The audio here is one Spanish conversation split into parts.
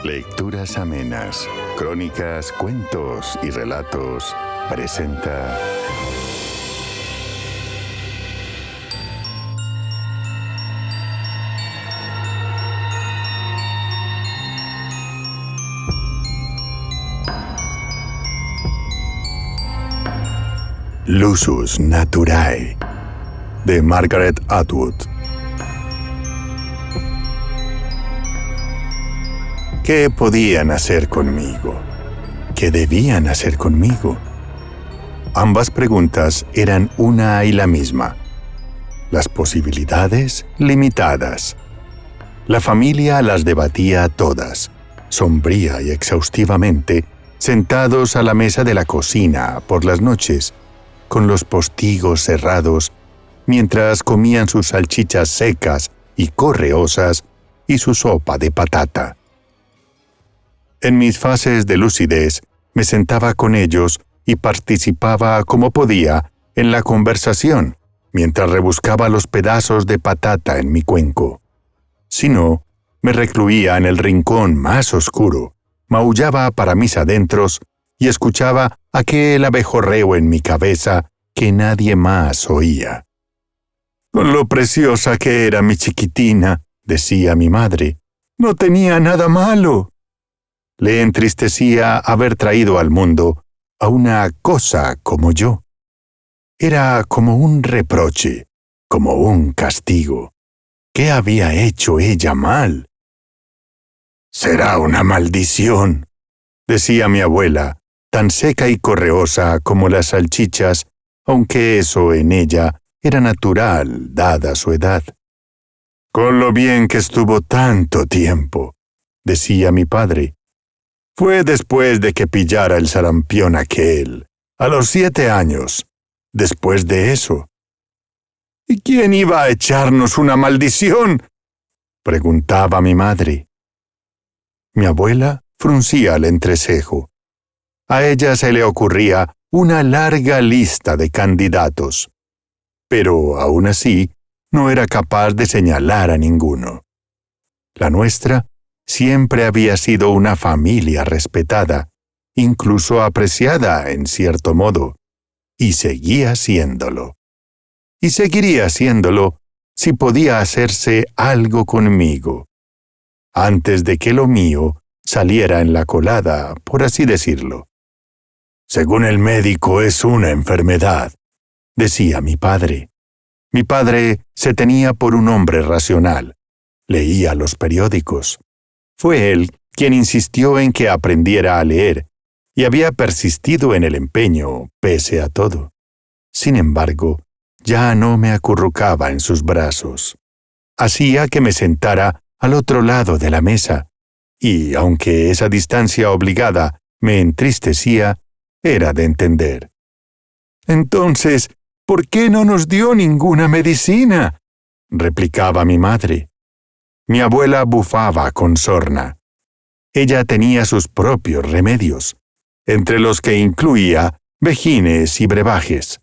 Lecturas amenas, crónicas, cuentos y relatos presenta Lusus Naturae de Margaret Atwood. ¿Qué podían hacer conmigo? ¿Qué debían hacer conmigo? Ambas preguntas eran una y la misma. Las posibilidades limitadas. La familia las debatía todas, sombría y exhaustivamente, sentados a la mesa de la cocina por las noches, con los postigos cerrados, mientras comían sus salchichas secas y correosas y su sopa de patata. En mis fases de lucidez, me sentaba con ellos y participaba como podía en la conversación, mientras rebuscaba los pedazos de patata en mi cuenco. Si no, me recluía en el rincón más oscuro, maullaba para mis adentros y escuchaba aquel abejorreo en mi cabeza que nadie más oía. «Con lo preciosa que era mi chiquitina», decía mi madre, «no tenía nada malo». Le entristecía haber traído al mundo a una cosa como yo. Era como un reproche, como un castigo. ¿Qué había hecho ella mal? «Será una maldición», decía mi abuela, tan seca y correosa como las salchichas, aunque eso en ella era natural, dada su edad. «Con lo bien que estuvo tanto tiempo», decía mi padre. «Fue después de que pillara el sarampión aquel, a los 7 años, después de eso». «¿Y quién iba a echarnos una maldición?», preguntaba mi madre. Mi abuela fruncía el entrecejo. A ella se le ocurría una larga lista de candidatos, pero aún así no era capaz de señalar a ninguno. La nuestra siempre había sido una familia respetada, incluso apreciada en cierto modo, y seguía siéndolo. Y seguiría siéndolo si podía hacerse algo conmigo, antes de que lo mío saliera en la colada, por así decirlo. «Según el médico es una enfermedad», decía mi padre. Mi padre se tenía por un hombre racional. Leía los periódicos. Fue él quien insistió en que aprendiera a leer, y había persistido en el empeño, pese a todo. Sin embargo, ya no me acurrucaba en sus brazos. Hacía que me sentara al otro lado de la mesa, y aunque esa distancia obligada me entristecía, era de entender. «Entonces, ¿por qué no nos dio ninguna medicina?», replicaba mi madre. Mi abuela bufaba con sorna. Ella tenía sus propios remedios, entre los que incluía vejines y brebajes.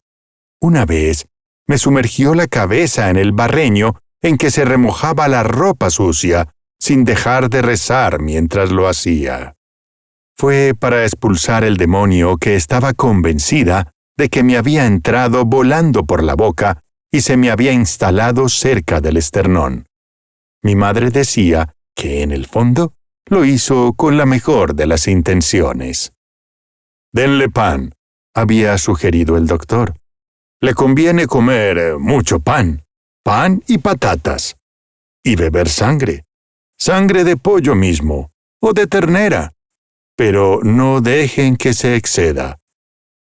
Una vez me sumergió la cabeza en el barreño en que se remojaba la ropa sucia, sin dejar de rezar mientras lo hacía. Fue para expulsar el demonio que estaba convencida de que me había entrado volando por la boca y se me había instalado cerca del esternón. Mi madre decía que, en el fondo, lo hizo con la mejor de las intenciones. «Denle pan», había sugerido el doctor. «Le conviene comer mucho pan y patatas. Y beber sangre de pollo mismo, o de ternera. Pero no dejen que se exceda».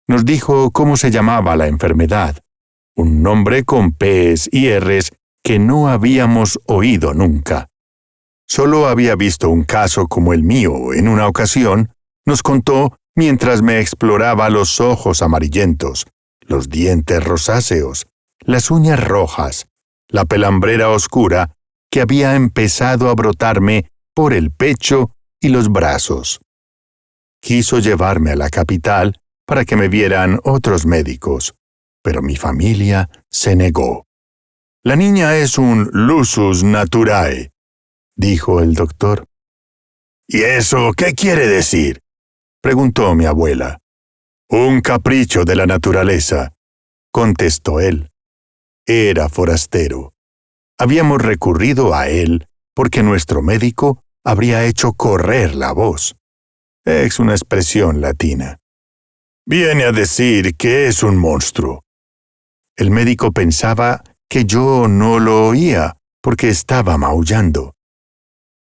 Nos dijo cómo se llamaba la enfermedad, un nombre con P's y R's que no habíamos oído nunca. Solo había visto un caso como el mío en una ocasión, nos contó mientras me exploraba los ojos amarillentos, los dientes rosáceos, las uñas rojas, la pelambrera oscura que había empezado a brotarme por el pecho y los brazos. Quiso llevarme a la capital para que me vieran otros médicos, pero mi familia se negó. «La niña es un lusus naturae», dijo el doctor. ¿Y eso qué quiere decir?, preguntó mi abuela. Un capricho de la naturaleza, contestó él. Era forastero. Habíamos recurrido a él porque nuestro médico habría hecho correr la voz. Es una expresión latina. Viene a decir que es un monstruo. El médico pensaba que yo no lo oía porque estaba maullando.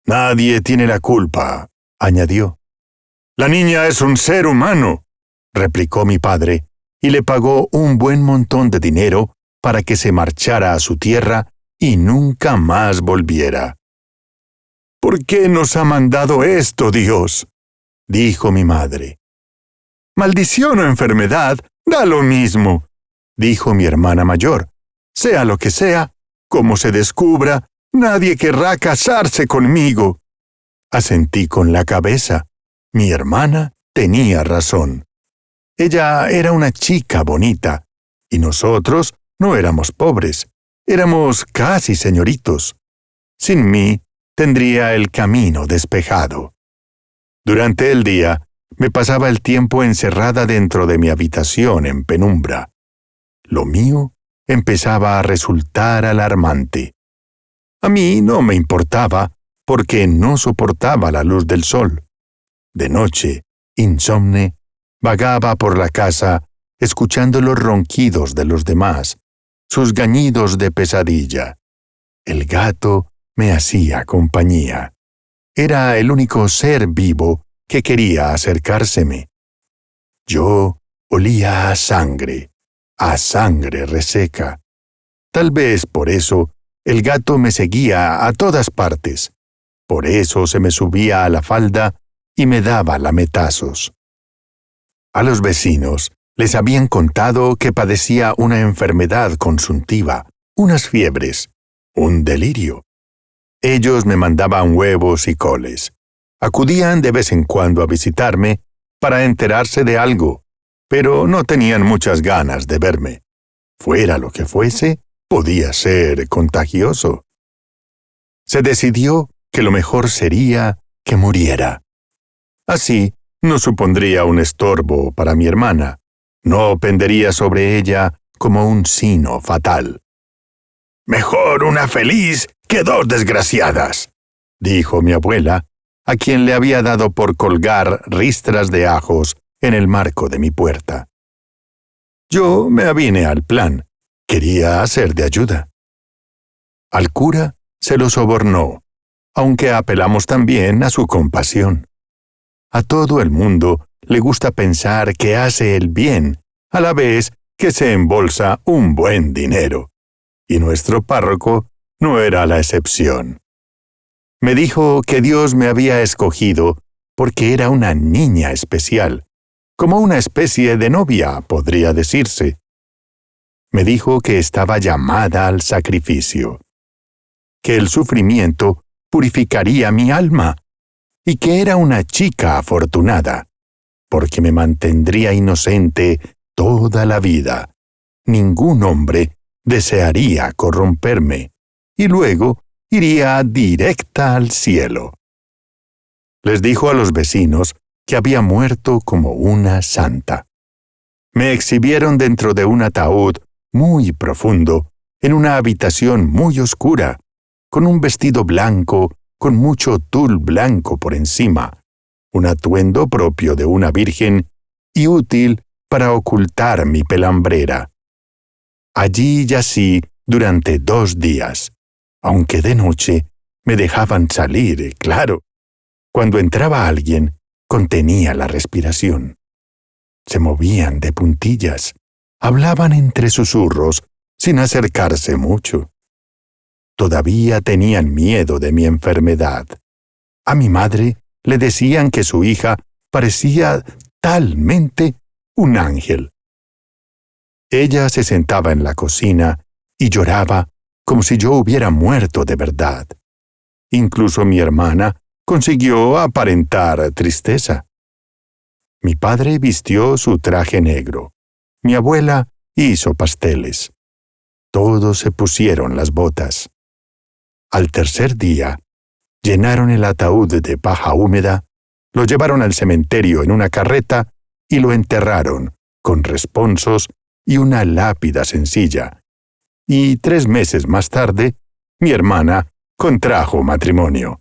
Nadie tiene la culpa, añadió. La niña es un ser humano, replicó mi padre, y le pagó un buen montón de dinero para que se marchara a su tierra y nunca más volviera. ¿Por qué nos ha mandado esto, Dios?, dijo mi madre. Maldición o enfermedad, da lo mismo, dijo mi hermana mayor. Sea lo que sea, como se descubra, nadie querrá casarse conmigo. Asentí con la cabeza. Mi hermana tenía razón. Ella era una chica bonita, y nosotros no éramos pobres, éramos casi señoritos. Sin mí, tendría el camino despejado. Durante el día, me pasaba el tiempo encerrada dentro de mi habitación en penumbra. Lo mío empezaba a resultar alarmante. A mí no me importaba porque no soportaba la luz del sol. De noche, insomne, vagaba por la casa escuchando los ronquidos de los demás, sus gañidos de pesadilla. El gato me hacía compañía. Era el único ser vivo que quería acercárseme. Yo olía a sangre reseca. Tal vez por eso el gato me seguía a todas partes. Por eso se me subía a la falda y me daba lametazos. A los vecinos les habían contado que padecía una enfermedad consuntiva, unas fiebres, un delirio. Ellos me mandaban huevos y coles. Acudían de vez en cuando a visitarme para enterarse de algo, pero no tenían muchas ganas de verme. Fuera lo que fuese, podía ser contagioso. Se decidió que lo mejor sería que muriera. Así, no supondría un estorbo para mi hermana. No pendería sobre ella como un sino fatal. Mejor una feliz que dos desgraciadas, dijo mi abuela, a quien le había dado por colgar ristras de ajos en el marco de mi puerta. Yo me avine al plan. Quería ser de ayuda. Al cura se lo sobornó, aunque apelamos también a su compasión. A todo el mundo le gusta pensar que hace el bien, a la vez que se embolsa un buen dinero. Y nuestro párroco no era la excepción. Me dijo que Dios me había escogido porque era una niña especial, como una especie de novia, podría decirse. Me dijo que estaba llamada al sacrificio, que el sufrimiento purificaría mi alma, y que era una chica afortunada, porque me mantendría inocente toda la vida. Ningún hombre desearía corromperme, y luego iría directa al cielo. Les dijo a los vecinos que había muerto como una santa. Me exhibieron dentro de un ataúd muy profundo, en una habitación muy oscura, con un vestido blanco, con mucho tul blanco por encima, un atuendo propio de una virgen y útil para ocultar mi pelambrera. Allí yací durante 2 días, aunque de noche me dejaban salir, claro. Cuando entraba alguien, contenía la respiración. Se movían de puntillas, hablaban entre susurros, sin acercarse mucho. Todavía tenían miedo de mi enfermedad. A mi madre le decían que su hija parecía talmente un ángel. Ella se sentaba en la cocina y lloraba como si yo hubiera muerto de verdad. Incluso mi hermana consiguió aparentar tristeza. Mi padre vistió su traje negro. Mi abuela hizo pasteles. Todos se pusieron las botas. Al tercer día, llenaron el ataúd de paja húmeda, lo llevaron al cementerio en una carreta y lo enterraron, con responsos y una lápida sencilla. Y 3 meses más tarde, mi hermana contrajo matrimonio.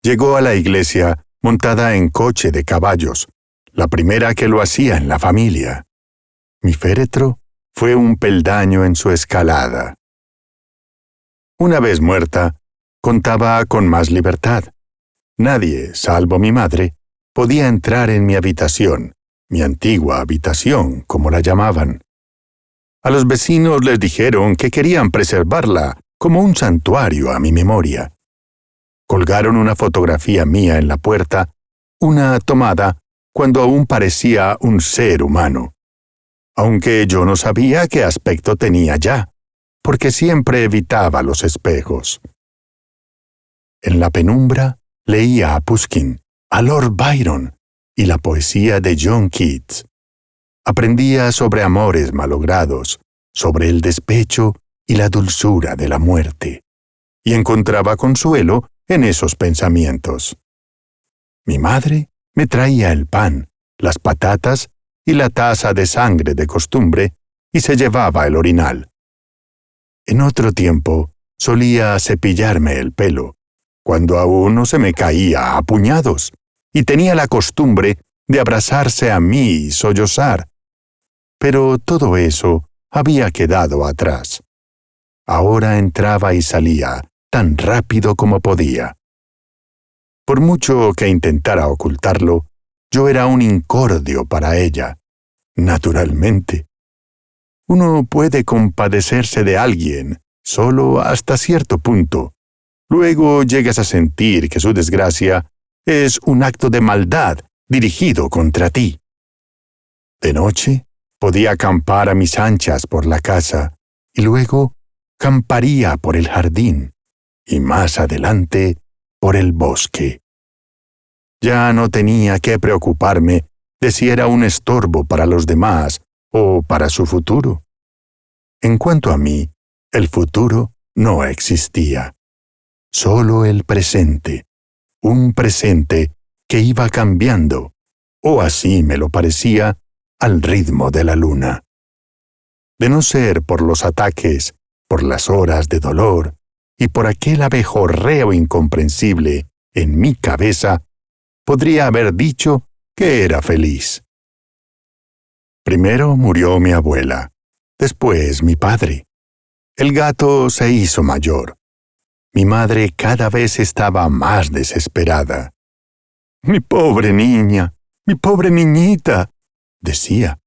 Llegó a la iglesia montada en coche de caballos, la primera que lo hacía en la familia. Mi féretro fue un peldaño en su escalada. Una vez muerta, contaba con más libertad. Nadie, salvo mi madre, podía entrar en mi habitación, mi antigua habitación, como la llamaban. A los vecinos les dijeron que querían preservarla como un santuario a mi memoria. Colgaron una fotografía mía en la puerta, una tomada cuando aún parecía un ser humano, aunque yo no sabía qué aspecto tenía ya, porque siempre evitaba los espejos. En la penumbra leía a Pushkin, a Lord Byron y la poesía de John Keats. Aprendía sobre amores malogrados, sobre el despecho y la dulzura de la muerte, y encontraba consuelo en esos pensamientos. Mi madre me traía el pan, las patatas y la taza de sangre de costumbre, y se llevaba el orinal. En otro tiempo solía cepillarme el pelo, cuando aún no se me caía a puñados, y tenía la costumbre de abrazarse a mí y sollozar. Pero todo eso había quedado atrás. Ahora entraba y salía tan rápido como podía. Por mucho que intentara ocultarlo, yo era un incordio para ella, naturalmente. Uno puede compadecerse de alguien solo hasta cierto punto. Luego llegas a sentir que su desgracia es un acto de maldad dirigido contra ti. De noche, podía acampar a mis anchas por la casa, y luego camparía por el jardín, y más adelante por el bosque. Ya no tenía que preocuparme de si era un estorbo para los demás o para su futuro. En cuanto a mí, el futuro no existía. Solo el presente, un presente que iba cambiando, o así me lo parecía, al ritmo de la luna. De no ser por los ataques, por las horas de dolor y por aquel abejorreo incomprensible en mi cabeza, podría haber dicho que era feliz. Primero murió mi abuela, después mi padre. El gato se hizo mayor. Mi madre cada vez estaba más desesperada. «Mi pobre niña, mi pobre niñita», decía,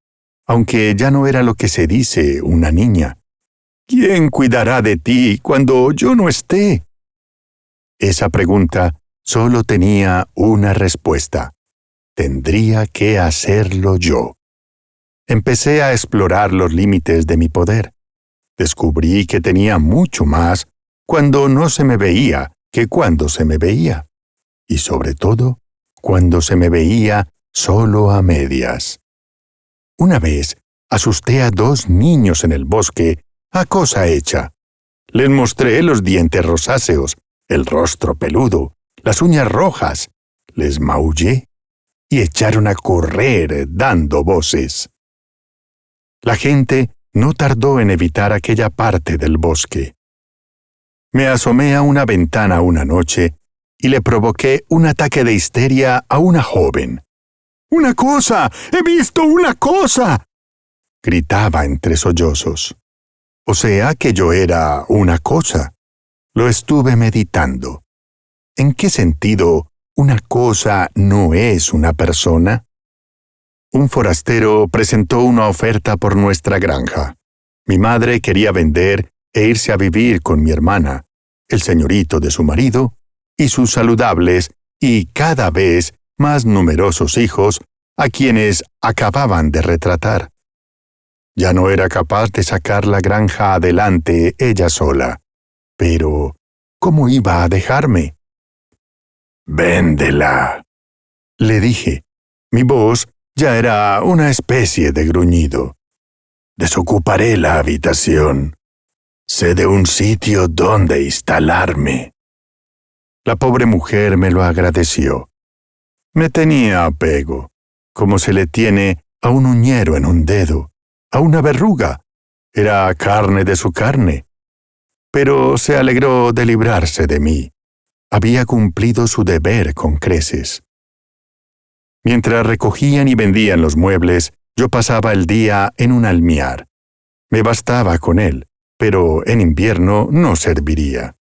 aunque ya no era lo que se dice una niña. «¿Quién cuidará de ti cuando yo no esté?». Esa pregunta solo tenía una respuesta. Tendría que hacerlo yo. Empecé a explorar los límites de mi poder. Descubrí que tenía mucho más cuando no se me veía que cuando se me veía. Y sobre todo, cuando se me veía solo a medias. Una vez asusté a 2 niños en el bosque a cosa hecha. Les mostré los dientes rosáceos, el rostro peludo, las uñas rojas. Les maullé y echaron a correr dando voces. La gente no tardó en evitar aquella parte del bosque. Me asomé a una ventana una noche y le provoqué un ataque de histeria a una joven. «¡Una cosa! ¡He visto una cosa!», gritaba entre sollozos. O sea que yo era una cosa. Lo estuve meditando. ¿En qué sentido una cosa no es una persona? Un forastero presentó una oferta por nuestra granja. Mi madre quería vender e irse a vivir con mi hermana, el señorito de su marido, y sus saludables y cada vez más numerosos hijos, a quienes acababan de retratar. Ya no era capaz de sacar la granja adelante ella sola. Pero, ¿cómo iba a dejarme? «Véndela», le dije. Mi voz ya era una especie de gruñido. «Desocuparé la habitación. Sé de un sitio donde instalarme». La pobre mujer me lo agradeció. Me tenía apego, como se le tiene a un uñero en un dedo, a una verruga. Era carne de su carne. Pero se alegró de librarse de mí. Había cumplido su deber con creces. Mientras recogían y vendían los muebles, yo pasaba el día en un almiar. Me bastaba con él, pero en invierno no serviría.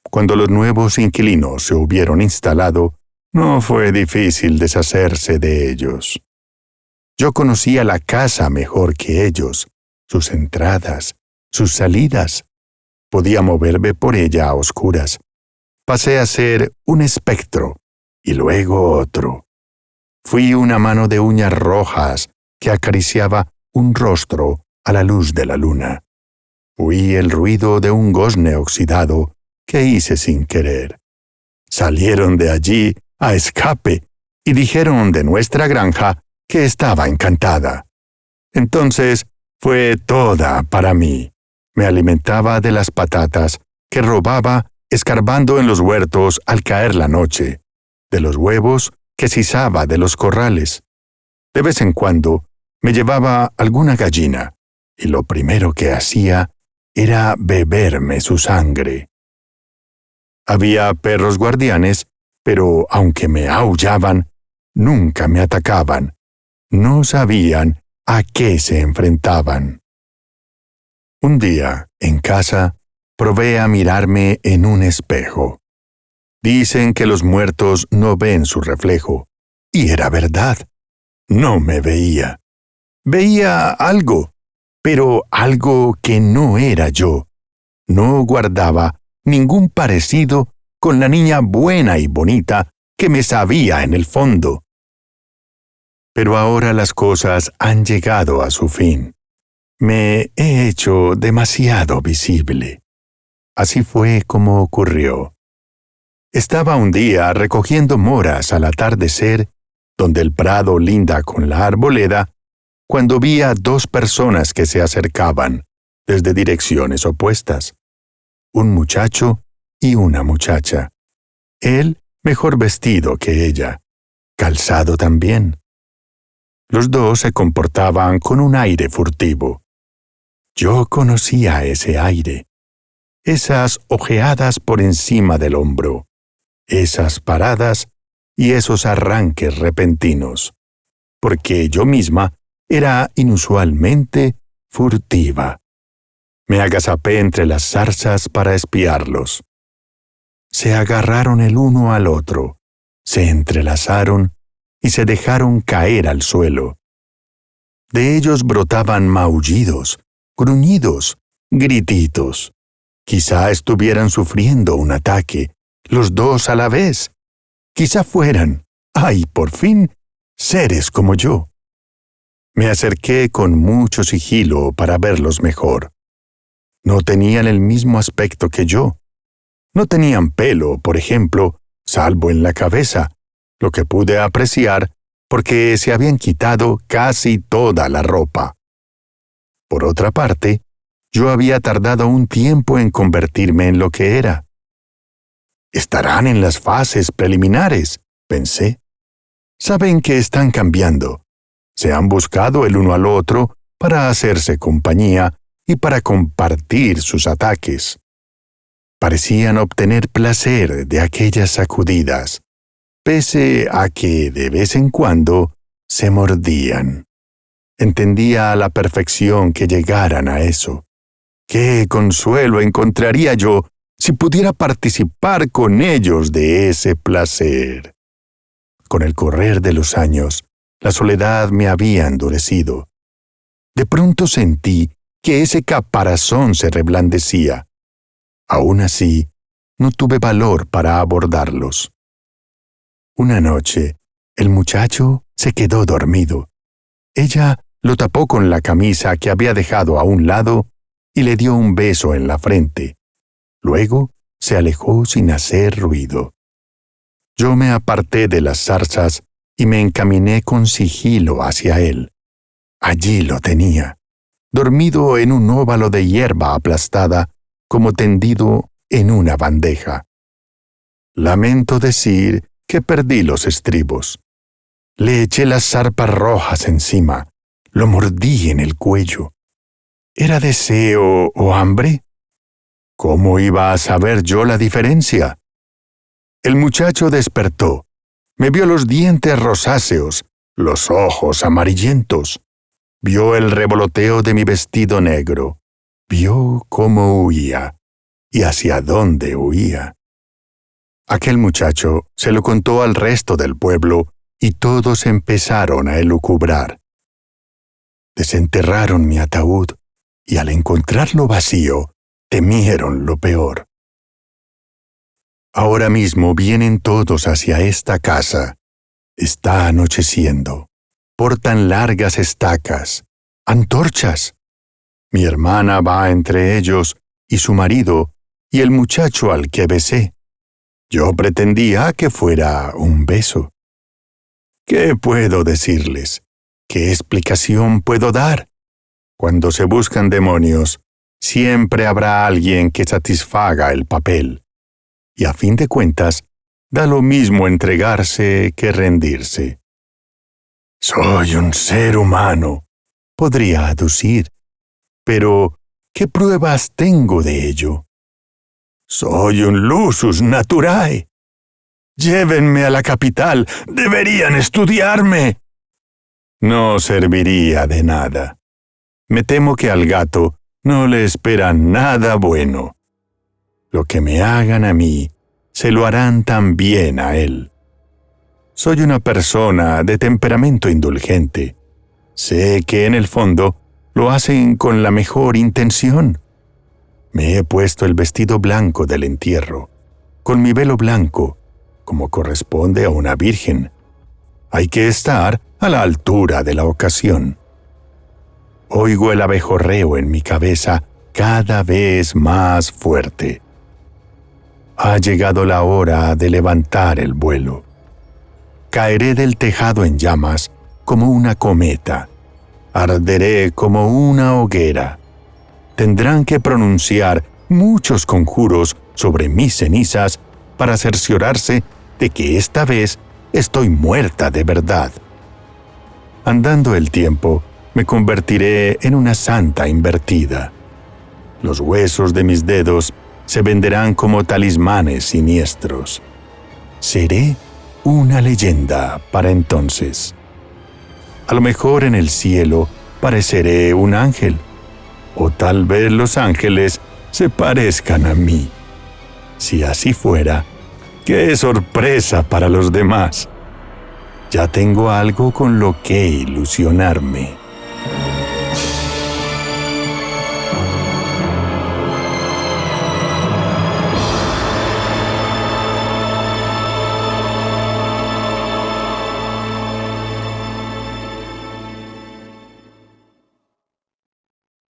Cuando los nuevos inquilinos se hubieron instalado, no fue difícil deshacerse de ellos. Yo conocía la casa mejor que ellos, sus entradas, sus salidas. Podía moverme por ella a oscuras. Pasé a ser un espectro y luego otro. Fui una mano de uñas rojas que acariciaba un rostro a la luz de la luna. Fui el ruido de un gozne oxidado que hice sin querer. Salieron de allí a escape y dijeron de nuestra granja que estaba encantada. Entonces fue toda para mí. Me alimentaba de las patatas que robaba escarbando en los huertos al caer la noche, de los huevos que sisaba de los corrales. De vez en cuando me llevaba alguna gallina, y lo primero que hacía era beberme su sangre. Había perros guardianes, pero aunque me aullaban, nunca me atacaban. No sabían a qué se enfrentaban. Un día, en casa, probé a mirarme en un espejo. Dicen que los muertos no ven su reflejo, y era verdad. No me veía. Veía algo, pero algo que no era yo. No guardaba ningún parecido con la niña buena y bonita que me sabía en el fondo. Pero ahora las cosas han llegado a su fin. Me he hecho demasiado visible. Así fue como ocurrió. Estaba un día recogiendo moras al atardecer, donde el prado linda con la arboleda, cuando vi a dos personas que se acercaban, desde direcciones opuestas. Un muchacho y una muchacha. Él mejor vestido que ella, calzado también. Los dos se comportaban con un aire furtivo. Yo conocía ese aire, esas ojeadas por encima del hombro, esas paradas y esos arranques repentinos, porque yo misma era inusualmente furtiva. Me agazapé entre las zarzas para espiarlos. Se agarraron el uno al otro, se entrelazaron y se dejaron caer al suelo. De ellos brotaban maullidos, gruñidos, grititos. Quizá estuvieran sufriendo un ataque, los dos a la vez. Quizá fueran, ¡ay, por fin!, seres como yo. Me acerqué con mucho sigilo para verlos mejor. No tenían el mismo aspecto que yo. No tenían pelo, por ejemplo, salvo en la cabeza, lo que pude apreciar porque se habían quitado casi toda la ropa. Por otra parte, yo había tardado un tiempo en convertirme en lo que era. Estarán en las fases preliminares, pensé. Saben que están cambiando. Se han buscado el uno al otro para hacerse compañía y para compartir sus ataques. Parecían obtener placer de aquellas sacudidas, pese a que de vez en cuando se mordían. Entendía a la perfección que llegaran a eso. ¡Qué consuelo encontraría yo si pudiera participar con ellos de ese placer! Con el correr de los años, la soledad me había endurecido. De pronto sentí que ese caparazón se reblandecía. Aún así, no tuve valor para abordarlos. Una noche, el muchacho se quedó dormido. Ella lo tapó con la camisa que había dejado a un lado y le dio un beso en la frente. Luego se alejó sin hacer ruido. Yo me aparté de las zarzas y me encaminé con sigilo hacia él. Allí lo tenía, dormido en un óvalo de hierba aplastada, como tendido en una bandeja. Lamento decir que perdí los estribos. Le eché las zarpas rojas encima, lo mordí en el cuello. ¿Era deseo o hambre? ¿Cómo iba a saber yo la diferencia? El muchacho despertó. Me vio los dientes rosáceos, los ojos amarillentos. Vio el revoloteo de mi vestido negro. Vio cómo huía y hacia dónde huía. Aquel muchacho se lo contó al resto del pueblo y todos empezaron a elucubrar. Desenterraron mi ataúd y al encontrarlo vacío, temieron lo peor. Ahora mismo vienen todos hacia esta casa. Está anocheciendo. Portan largas estacas, antorchas. Mi hermana va entre ellos y su marido y el muchacho al que besé. Yo pretendía que fuera un beso. ¿Qué puedo decirles? ¿Qué explicación puedo dar? Cuando se buscan demonios, siempre habrá alguien que satisfaga el papel. Y a fin de cuentas, da lo mismo entregarse que rendirse. Soy un ser humano, podría aducir, pero ¿qué pruebas tengo de ello? Soy un lusus naturae. Llévenme a la capital, deberían estudiarme. No serviría de nada. Me temo que al gato no le espera nada bueno. Lo que me hagan a mí, se lo harán también a él. Soy una persona de temperamento indulgente. Sé que en el fondo lo hacen con la mejor intención. Me he puesto el vestido blanco del entierro, con mi velo blanco, como corresponde a una virgen. Hay que estar a la altura de la ocasión. Oigo el abejorreo en mi cabeza cada vez más fuerte. Ha llegado la hora de levantar el vuelo. Caeré del tejado en llamas como una cometa. Arderé como una hoguera. Tendrán que pronunciar muchos conjuros sobre mis cenizas para cerciorarse de que esta vez estoy muerta de verdad. Andando el tiempo, me convertiré en una santa invertida. Los huesos de mis dedos se venderán como talismanes siniestros. Seré una leyenda para entonces. A lo mejor en el cielo pareceré un ángel, o tal vez los ángeles se parezcan a mí. Si así fuera, ¡qué sorpresa para los demás! Ya tengo algo con lo que ilusionarme.